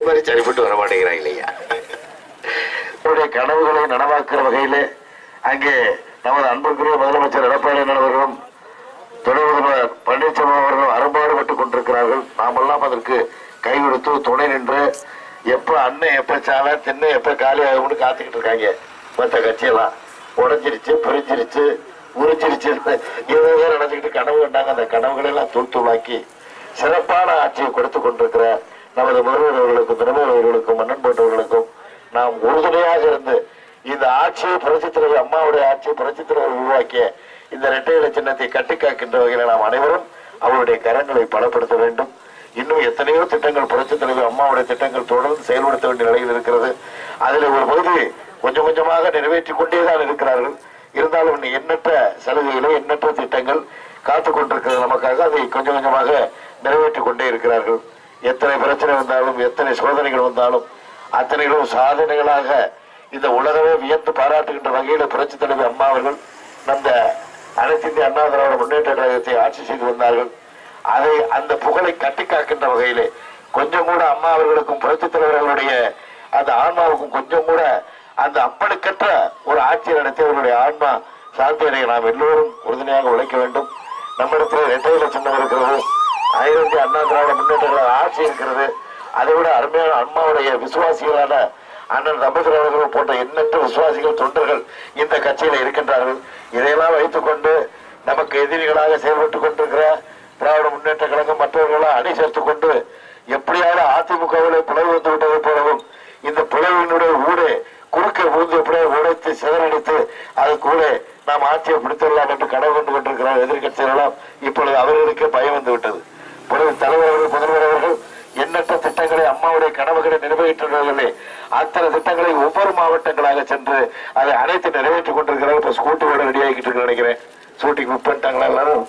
சரிப்பட்டு வர மாட்டேங்கிறாங்க இல்லையா? கனவுகளை நனவாக்குற வகையில அங்கே நமது அன்புக்குரிய முதலமைச்சர் எடப்பாடி அவர்களும் துணை முதல்வர் பன்னீர்செல்வம் அவர்களும் அரும்பாடுபட்டுக் கொண்டிருக்கிறார்கள். நாமெல்லாம் அதற்கு கை கொடுத்து துணை நின்று எப்ப அண்ணன் எப்ப சாலை தென்னை எப்ப காலி ஆகும்னு காத்துக்கிட்டு இருக்காங்க. மற்ற கட்சியெல்லாம் உடஞ்சிருச்சு, பிரிஞ்சிருச்சு, உறிஞ்சிருச்சு, இதுதான் நினைச்சுக்கிட்டு கனவு கண்டாங்க. அந்த கனவுகளை எல்லாம் தூள் தூளாக்கி சிறப்பான ஆட்சியை கொடுத்து கொண்டிருக்கிற நமது முதல்வர் அவர்களுக்கும் தினமூர் அவர்களுக்கும் மன்னன் போன்றவர்களுக்கும் நாம் உறுதுணையாக இருந்து இந்த ஆட்சியை புரட்சித் தலைவர் அம்மாவுடைய ஆட்சியை புரட்சித் தலைவர் உருவாக்கிய இந்த இரட்டை இலை சின்னத்தை கட்டி காக்கின்ற வகையில் நாம் அனைவரும் அவருடைய கரங்களை பலப்படுத்த வேண்டும். இன்னும் எத்தனையோ திட்டங்கள் புரட்சித் தலைவர் அம்மாவுடைய திட்டங்கள் தொடர்ந்து செயல்படுத்த வேண்டிய நிலையில் இருக்கிறது. அதில் ஒரு பகுதி கொஞ்சம் கொஞ்சமாக நிறைவேற்றிக் கொண்டேதான் இருக்கிறார்கள். இருந்தாலும் எண்ணற்ற சலுகைகளை எண்ணற்ற திட்டங்கள் காத்துக் கொண்டிருக்கிறது நமக்காக. அதை கொஞ்சம் கொஞ்சமாக நிறைவேற்றிக் கொண்டே இருக்கிறார்கள். எத்தனை பிரச்சனை வந்தாலும் எத்தனை சோதனைகள் வந்தாலும் அத்தனைகளும் சாதனைகளாக இந்த உலகமே வியந்து பாராட்டுகின்ற வகையில் புரட்சித் தலைவர் அம்மா அவர்கள் அந்த அனைத்து இந்திய அண்ணா திராவிட முன்னேற்ற கழகத்தை ஆட்சி செய்து வந்தார்கள். அதை அந்த புகழை கட்டி காக்கின்ற வகையிலே கொஞ்சம் கூட அம்மா அவர்களுக்கும் புரட்சித் தலைவர்களுடைய அந்த ஆன்மாவுக்கும் கொஞ்சம் கூட அந்த அப்பனுக்கற்ற ஒரு ஆட்சியை நடத்தி அவர்களுடைய ஆன்மா சாந்தி அடைய நாம் எல்லோரும் உறுதுணையாக உழைக்க வேண்டும். நம்மிடத்தில் இரட்டை இலை சின்னம் இருக்கிறது, அனைத்து இந்திய அண்ணா திராவிட முன்னேற்ற கழக ஆட்சி இருக்கிறது. அதை விட அருமையான அம்மாவுடைய விசுவாசிகளான அண்ணன் தம்பதியர் அவர்கள் போன்ற எண்ணற்ற விசுவாசிகள் தொண்டர்கள் இந்த கட்சியில இருக்கின்றார்கள். இதையெல்லாம் வைத்துக் கொண்டு நமக்கு எதிரிகளாக செயல்பட்டுக் கொண்டிருக்கிற திராவிட முன்னேற்ற கழகம் மற்றவர்களால் அணி சேர்த்துக் கொண்டு எப்படியாவது அதிமுகவிலே பிளவு வந்து விட்டதை போலவும் இந்த பிளவினுடைய ஊடே குறுக்கே ஊந்து எப்படியா உடைத்து சிதறடித்து அது கூட நாம் ஆட்சியை பிடித்துடலாம் என்று கனவு கொண்டு கொண்டிருக்கிறார் எதிர்கட்சிகளெல்லாம். இப்பொழுது அவர்களுக்கே பயம் வந்து விட்டது. தலைவர் அவர்கள் முதல்வர் அவர்கள் எண்ணற்ற திட்டங்களை அம்மாவுடைய கனவுகளை நிறைவேற்றுகிறார்களே, அத்தனை திட்டங்களை ஒவ்வொரு மாவட்டங்களாக சென்று அதை அனைத்து நிறைவேற்றிக் கொண்டிருக்கிறார்கள். இப்ப ஸ்கூட்டியோட ரெடி ஆகிட்டு இருக்கு நினைக்கிறேன். ஷூட்டிங் புக் பண்ணிட்டாங்களா எல்லாரும்?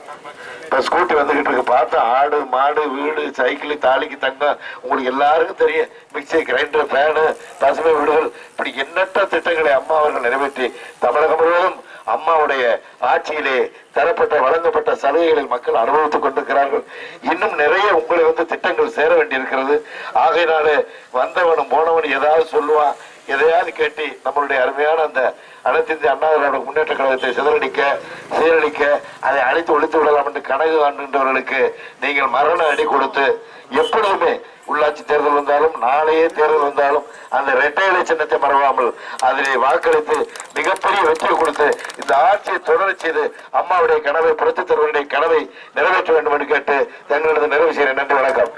இப்ப ஸ்கூட்டி வந்துகிட்டு இருக்கு. பார்த்தா ஆடு மாடு வீடு சைக்கிள் தாலிக்கு தங்கம் உங்களுக்கு எல்லாருக்கும் தெரியும். மிக்சி கிரைண்டர் ஃபேனு பசுமை வீடுகள் இப்படி எண்ணற்ற திட்டங்களை அம்மா அவர்கள் நிறைவேற்றி தமிழகம் முழுவதும் அம்மாவுடைய ஆட்சியிலே தரப்பட்ட வழங்கப்பட்ட சலுகைகளில் மக்கள் அனுபவித்துக் கொண்டிருக்கிறார்கள். இன்னும் நிறைய உங்களை திட்டங்கள் சேர வேண்டியிருக்கிறது. ஆகையினாலே வந்தவனும் போனவனும் ஏதாவது சொல்லுவான், எதையாவது கேட்டு நம்மளுடைய அருமையான அந்த அனைத்து இந்திய அண்ணா திராவிட முன்னேற்ற கழகத்தை சீரழிக்க அதை அழித்து ஒழித்து விடலாம் என்று கனவு காண்கின்றவர்களுக்கு நீங்கள் மரண அடி கொடுத்து எப்பொழுதுமே உள்ளாட்சி தேர்தல் வந்தாலும் நாளையே தேர்தல் வந்தாலும் அந்த இரட்டை இலை சின்னத்தை மறவாமல் அதிலே வாக்களித்து மிகப்பெரிய வெற்றியை கொடுத்து இந்த ஆட்சியை தொடர செய்து அம்மாவுடைய கனவை புரட்சித் தலைவருடைய கனவை நிறைவேற்ற வேண்டும் என்று கேட்டு தங்களது நிறைவு செய்கிறேன். நன்றி, வணக்கம்.